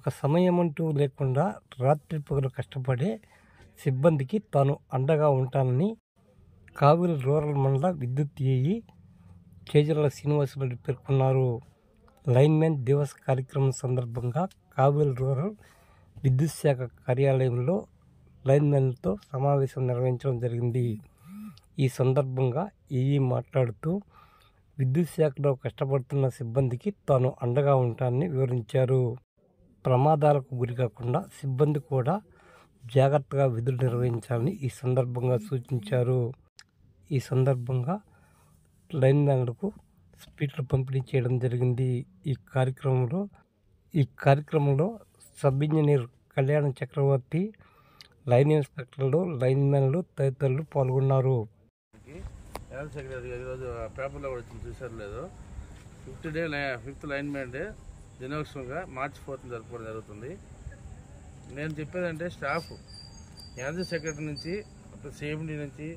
ఒక సమయమంటూ లేకుండా రాత్రింపగలు కష్టపడే సిబ్బందికి తాను అండగా ఉంటానని కావలి రూరల్ మండల విద్యుత్ ఏఈ చేజర్ల శ్రీనివాసరెడ్డి పేర్కొన్నారు. లైన్మెన్ దివస్ కార్యక్రమం సందర్భంగా కావలి రూరల్ విద్యుత్ శాఖ కార్యాలయంలో లైన్మెన్లతో సమావేశం నిర్వహించడం జరిగింది. ఈ సందర్భంగా ఏఈ మాట్లాడుతూ విద్యుత్ శాఖలో కష్టపడుతున్న సిబ్బందికి తాను అండగా ఉంటానని వివరించారు. ప్రమాదాలకు గురికాకుండా సిబ్బంది కూడా జాగ్రత్తగా విధులు నిర్వహించాలని ఈ సందర్భంగా సూచించారు. ఈ సందర్భంగా లైన్మెన్లకు స్పీడ్లు పంపిణీ చేయడం జరిగింది. ఈ కార్యక్రమంలో సబ్ ఇంజనీర్ కళ్యాణ చక్రవర్తి, లైన్ ఇన్స్పెక్టర్లు, లైన్మెన్లు తదితరులు పాల్గొన్నారు. సెక్రటరీ ఈరోజు పేపర్లో కూడా వచ్చింది, చూసారు లేదు. 5th లైన్మెన్ డే దినోత్సవంగా March 4th జరుపుకోవడం జరుగుతుంది. నేను చెప్పేదంటే స్టాఫ్ ఎనర్జీ సెక్రటరీ నుంచి సేఫ్టీ నుంచి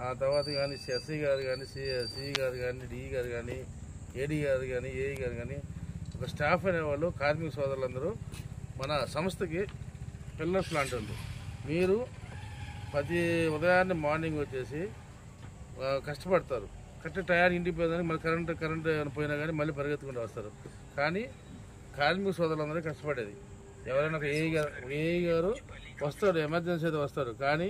ఆ తర్వాత కానీ ఎస్ఐ గారు కానీ సిఈ గారు కానీ డిఈ గారు కానీ ఏడీ గారు కానీ ఏఈ గారు కానీ ఒక స్టాఫ్ అనేవాళ్ళు కార్మిక సోదరులందరూ మన సంస్థకి పిల్లర్స్ లాంటి వాళ్ళు. మీరు ప్రతి ఉదయాన్నే మార్నింగ్ వచ్చేసి కష్టపడతారు. కరెక్ట్ టయానికి ఇంటికి పోయేదానికి మళ్ళీ కరెంట్ పోయినా కానీ మళ్ళీ పరిగెత్తుకుంటూ వస్తారు. కానీ కార్మిక సోదరులందరూ కష్టపడేది. ఎవరైనా ఒక ఏఈ గారు వస్తారు, ఎమర్జెన్సీ అయితే వస్తారు. కానీ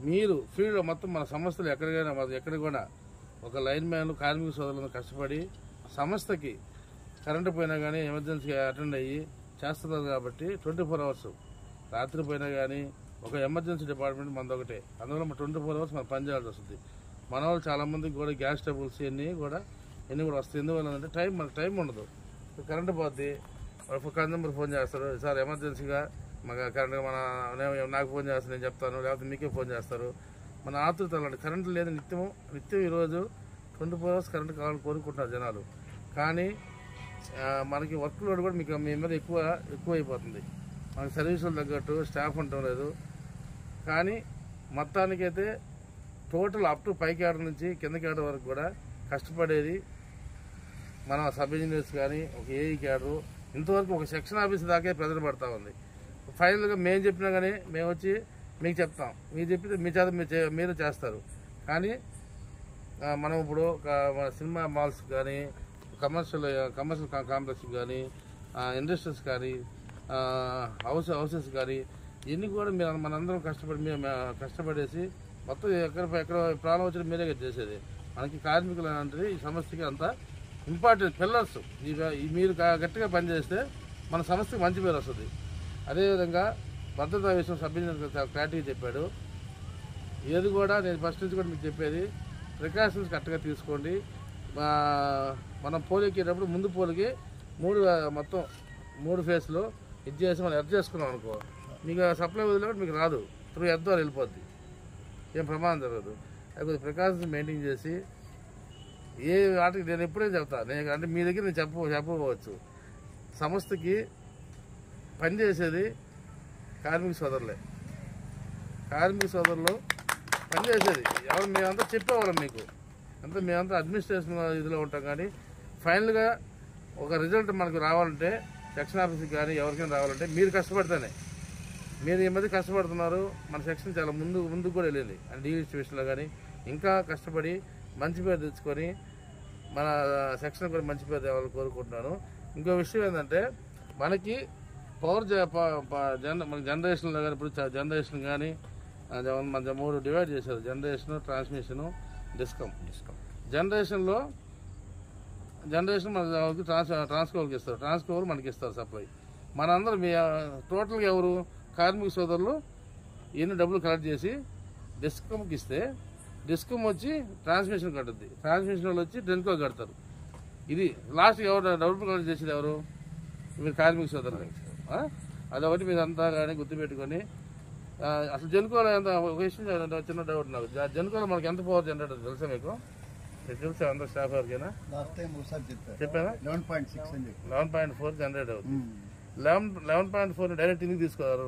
మీరు ఫీల్డ్లో మొత్తం మన సంస్థలు ఎక్కడికి కూడా ఒక లైన్ మ్యాన్లు కార్మిక సోదరులను కష్టపడి సంస్థకి కరెంటు పోయినా కానీ ఎమర్జెన్సీ అటెండ్ అయ్యి చేస్తున్నారు. కాబట్టి 24 hours రాత్రి పోయినా కానీ ఒక ఎమర్జెన్సీ డిపార్ట్మెంట్ మనది ఒకటే. అందువల్ల 24 hours మనం పనిచేయాల్సి వస్తుంది. మన వాళ్ళు చాలామందికి కూడా గ్యాస్ ట్రబుల్స్ ఇవన్నీ కూడా వస్తాయి. ఎందువల్ల అంటే మనకు టైం ఉండదు. కరెంటు పోద్ది, కస్టమర్ ఫోన్ చేస్తారు, సార్ ఎమర్జెన్సీగా మాకు కరెంట్ నాకు ఫోన్ చేస్తారు, నేను చెప్తాను, లేకపోతే మీకే ఫోన్ చేస్తారు. మన ఆతృత అలాంటి కరెంటు లేదు. నిత్యం ఈరోజు 24 hours కరెంటు కావాలని కోరుకుంటున్నారు జనాలు. కానీ మనకి వర్క్ లోడ్ కూడా మీ మీద ఎక్కువ అయిపోతుంది. మనకి సర్వీసులు తగ్గట్టు స్టాఫ్ ఉండటం లేదు. కానీ మొత్తానికైతే టోటల్ అప్ టు పై క్యాడర్ నుంచి కింద క్యాడర్ వరకు కూడా కష్టపడేది మన సబ్ ఇంజనీర్స్ కానీ ఒక ఏఈ క్యాడరు. ఇంతవరకు ఒక సెక్షన్ ఆఫీస్ దాకే ప్రెజర్ పడతా ఉంది. ఫైనల్గా మేము చెప్పినా కానీ మేము వచ్చి మీకు చెప్తాం, మీరు చెప్పితే మీ చేత మీరు చేస్తారు. కానీ మనం ఇప్పుడు మన సినిమా మాల్స్ కానీ కమర్షియల్ కాంప్లెక్స్ కానీ ఇండస్ట్రీస్ కానీ హౌసెస్ కానీ ఇవన్నీ కూడా మనందరం కష్టపడేసి మొత్తం ఎక్కడ ప్రాబ్లం వచ్చినా మీరే చేసేది. మనకి కార్మికులు అంటే ఈ సమస్యకి అంత ఇంపార్టెంట్ పిల్లర్స్. మీరు గట్టిగా పనిచేస్తే మన సంస్థకి మంచి పేరు వస్తుంది. అదేవిధంగా భద్రతా విషయం సబ్ ఇంజనీర్ చాలా క్లారిటీగా చెప్పాడు. ఏది కూడా నేను ఫస్ట్ నుంచి కూడా మీకు చెప్పేది, ప్రికాషన్స్ కరెక్ట్గా తీసుకోండి. మనం పోలికేటప్పుడు ముందు పోలికి మొత్తం 3 ఫేస్లో ఇది చేసి మనం ఎర్త్ చేసుకున్నాం అనుకో, మీకు సప్లై వదిలేప్పుడు మీకు రాదు, త్రూ ఎర్త్ ద్వారా వెళ్ళిపోద్ది, ఏం ప్రమాదం జరగదు. అది కొద్దిగా ప్రికాషన్స్ మెయింటైన్ చేసి ఏ వాటికి నేను ఎప్పుడే చెప్తాను. అంటే మీ దగ్గర నేను చెప్పవచ్చు, సంస్థకి పనిచేసేది కార్మిక సోదరులే. కార్మిక సోదరులు పనిచేసేది ఎవరు మేమంతా చెప్పేవాళ్ళం మీకు మేమంతా అడ్మినిస్ట్రేషన్ ఇదిలో ఉంటాం. కానీ ఫైనల్గా ఒక రిజల్ట్ మనకు రావాలంటే సెక్షన్ ఆఫీస్కి కానీ ఎవరికైనా రావాలంటే మీరు కష్టపడితేనే. మీరు ఈ మధ్య కష్టపడుతున్నారు, మన సెక్షన్ చాలా ముందుకు కూడా వెళ్ళింది. అండ్ డిస్ట్రిబ్యూషన్లో కానీ ఇంకా కష్టపడి మంచి పేరు తెచ్చుకొని మన సెక్షన్ కూడా మంచి పేరు తేవాలని కోరుకుంటున్నాను. ఇంకో విషయం ఏంటంటే మనకి మన జనరేషన్లో కానీ ఇప్పుడు జనరేషన్ కానీ మన 3 డివైడ్ చేశారు, జనరేషను, ట్రాన్స్మిషను, డిస్కమ్. జనరేషన్ మనకి ట్రాన్స్కోవర్కి ఇస్తారు, ట్రాన్స్కోవర్ మనకి ఇస్తారు సప్లై. మనందరం టోటల్గా ఎవరు కార్మిక సోదరులు ఎన్ని డబ్బులు కలెక్ట్ చేసి డిస్కమ్కి ఇస్తే డిస్కమ్ వచ్చి ట్రాన్స్మిషన్ కట్టుద్ది, ట్రాన్స్మిషన్ వాళ్ళు వచ్చి డెన్కో కడతారు. ఇది లాస్ట్కి ఎవరు డబ్బులు కలెక్ట్ చేసేది ఎవరు? మీరు కార్మిక సోదరులు. అదొకటి మీరు అంతా కానీ గుర్తుపెట్టుకొని అసలు జెన్కోలో ఎంత ఒక విషయం చిన్న డౌట్ నాకు, జెన్కోలో మనకి ఎంత పవర్ జనరేటర్ తెలుసా మీకు? తెలుసా అందరూ స్టాఫ్ ఎవరికైనా? చెప్పారా? 11.4 జనరేట్ అవుతుంది. 11.4 డైరెక్ట్ ఇంటికి తీసుకోవాలి.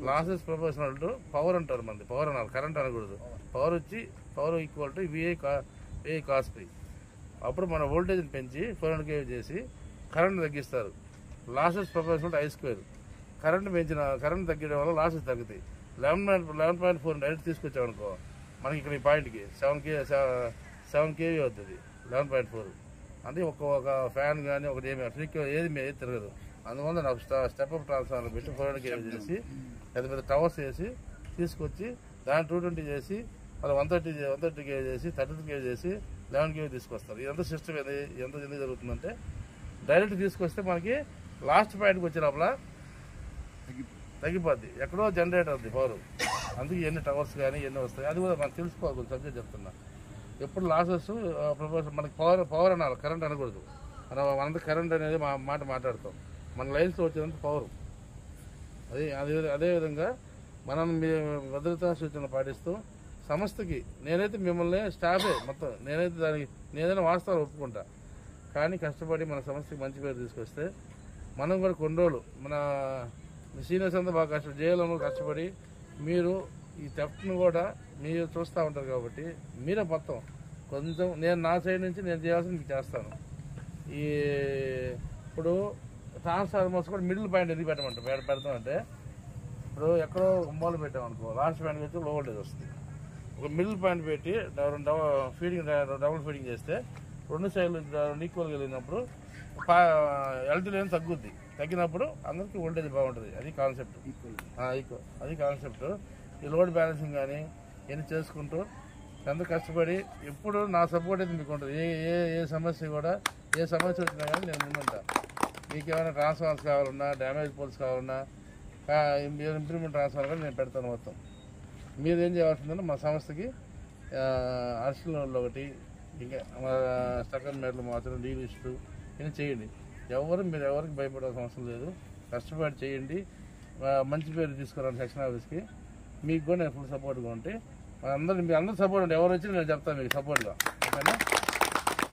లాసెస్ ప్రపోర్షనల్ టు పవర్ అంటారు, మనది పవర్ అనాలి, కరెంట్ అనకూడదు. Power equal to VA cos P. అప్పుడు మన వోల్టేజ్ని పెంచి 400 kV చేసి కరెంట్ తగ్గిస్తారు. Losses proportional I square. Current తగ్గడం వల్ల లాసెస్ తగ్గుతాయి. 11.4 డైరెక్ట్ తీసుకొచ్చామనుకో మనకి ఇక్కడ ఈ పాయింట్కి 7 kV అవుతుంది. 11.4 అంటే ఒక ఫ్యాన్ కానీ ఒకటి ఏది తిరగదు. అందువల్ల నాకు స్టెప్ అప్ ట్రాన్స్ఫార్మర్ పెట్టి 400 kV చేసి పెద్ద పెద్ద టవర్స్ వేసి తీసుకొచ్చి దాన్ని 220 చేసి మళ్ళీ 130 kV చేసి 32 kV చేసి 11 kV తీసుకొస్తారు. ఇదంతా సిస్టమ్ ఎంత ఎందుకు జరుగుతుందంటే డైరెక్ట్ తీసుకొస్తే మనకి లాస్ట్ పాయింట్కి వచ్చే లోపల తగ్గిపోద్ది. ఎక్కడో జనరేట్ అవుద్ది పవర్. అందుకే ఎన్ని టవర్స్ కానీ ఎన్ని వస్తాయి అది కూడా మనం తెలుసుకోవాలి. కొంచెం సబ్జెక్ట్ చెప్తున్నా. ఎప్పుడు లాసెస్ ప్రపోర్షన్ మనకి పవర్ అనాలి, కరెంట్ అనకూడదు. మనంతా కరెంట్ అనేది మాట మాట్లాడతాం. మన లైన్స్లో వచ్చేదంత పవర్. అదేవిధంగా మనం భద్రతా సూచనలు పాటిస్తూ సంస్థకి నేనైతే మిమ్మల్ని స్టాఫే మొత్తం నేనైతే దానికి నేనైనా వాస్తవాలు ఒప్పుకుంటా. కానీ కష్టపడి మన సంస్థకి మంచి పేరు తీసుకొస్తే మనం కూడా కొన్ని రోజులు మన సీనియర్స్ అంతా బాగా జేఎల్ఎంలో కష్టపడి మీరు ఈ థెఫ్ట్ను కూడా మీరు చూస్తూ ఉంటారు కాబట్టి మీరే మొత్తం కొంచెం నేను నా సైడ్ నుంచి నేను చేయాల్సింది మీకు చేస్తాను. ఇప్పుడు ట్రాన్స్ఫార్మర్స్ కూడా మిడిల్ పాయింట్ ఎందుకు పెడతామంటే ఇప్పుడు ఎక్కడో మూల పెట్టామనుకో లాస్ట్ పాయింట్కి వచ్చి లో వోల్టేజ్ వస్తుంది. ఒక మిడిల్ పాయింట్ పెట్టి డబుల్ ఫీడింగ్ చేస్తే రెండు సైడ్లు ఈక్వల్గా వెళ్ళినప్పుడు ఎల్టీ లైన్ తగ్గుద్ది. తగ్గినప్పుడు అందరికీ వోల్టేజ్ బాగుంటుంది. అది కాన్సెప్ట్. అది కాన్సెప్ట్. ఈ లోడ్ బ్యాలెన్సింగ్ కానీ ఇవన్నీ చేసుకుంటూ ఎంత కష్టపడి ఎప్పుడు నా సపోర్ట్ అయితే మీకు ఉంటుంది. ఏ సమస్య వచ్చినా కానీ నేను ముందుంటా. మీకు ఏమైనా ట్రాన్స్ఫార్మర్స్ కావాలన్నా డ్యామేజ్ పోల్స్ కావాలన్నా ఇంప్రూవ్మెంట్ ట్రాన్స్ఫార్మర్ కూడా నేను పెడతాను మొత్తం. మీరు ఏం చేయాల్సిందంటే మా సంస్థకి అర్షన్లో ఒకటి ఇంకా స్టక్కన్ మేడలు మాత్రం డీ లిస్టు ఇవన్నీ చేయండి. మీరు ఎవరికి భయపడాల్సిన అవసరం లేదు. కష్టపడి చేయండి. మంచి పేరు తీసుకురాను సెక్షన్ ఆఫీస్కి. మీకు కూడా నేను ఫుల్ సపోర్ట్గా ఉంటే మీ అందరూ సపోర్ట్ ఉంటే ఎవరు వచ్చినా నేను చెప్తాను మీకు సపోర్ట్గా. ఓకేనా?